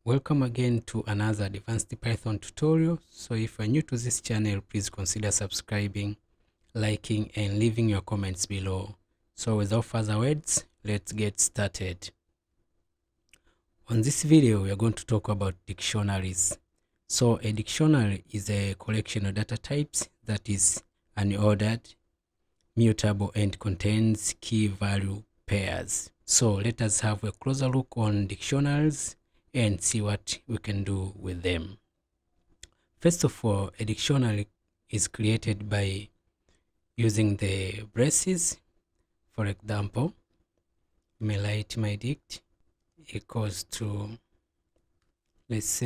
Welcome again to another advanced Python tutorial. So if you're new to this channel, please consider subscribing, liking, and leaving your comments below. So without further words, let's get started. On this video, we are going to talk about dictionaries. So a dictionary is a collection of data types that is unordered, mutable, and contains key value pairs. So let us have a closer look on dictionaries and see what we can do with them. First of all, a dictionary is created by using the braces. For example, you may write my dict equals to, let's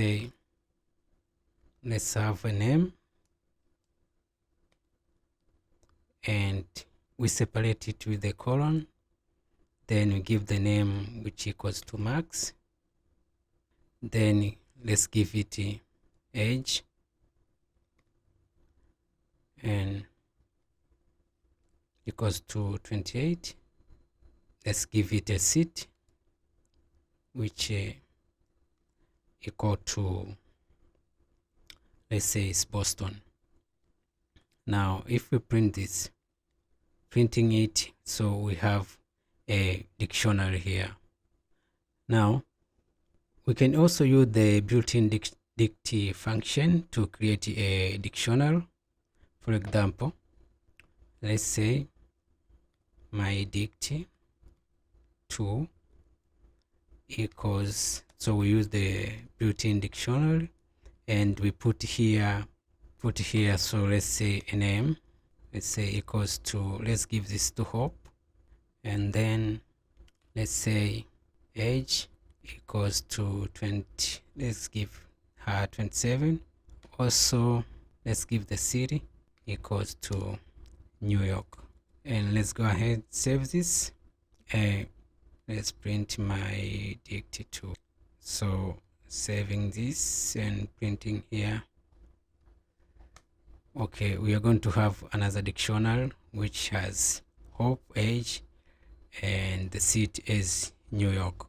have a name, and we separate it with a colon. Then we give the name which equals to max. Then let's give it age and equals to 28. Let's give it a seat which equal to, let's say it's Boston. Now if we print this, printing it, so we have a dictionary here. Now we can also use the built-in dict function to create a dictionary. For example, let's say my dict 2 equals, so we use the built-in dictionary and we put here, so let's say a name, let's say equals to, let's give this to Hope, and then let's say age equals to 20, let's give her 27. Also let's give the city equals to New York, and let's go ahead, save this. Let's print my dict 2. So saving this and printing here. Okay, we are going to have another dictionary which has Hope, age, and the city is New York.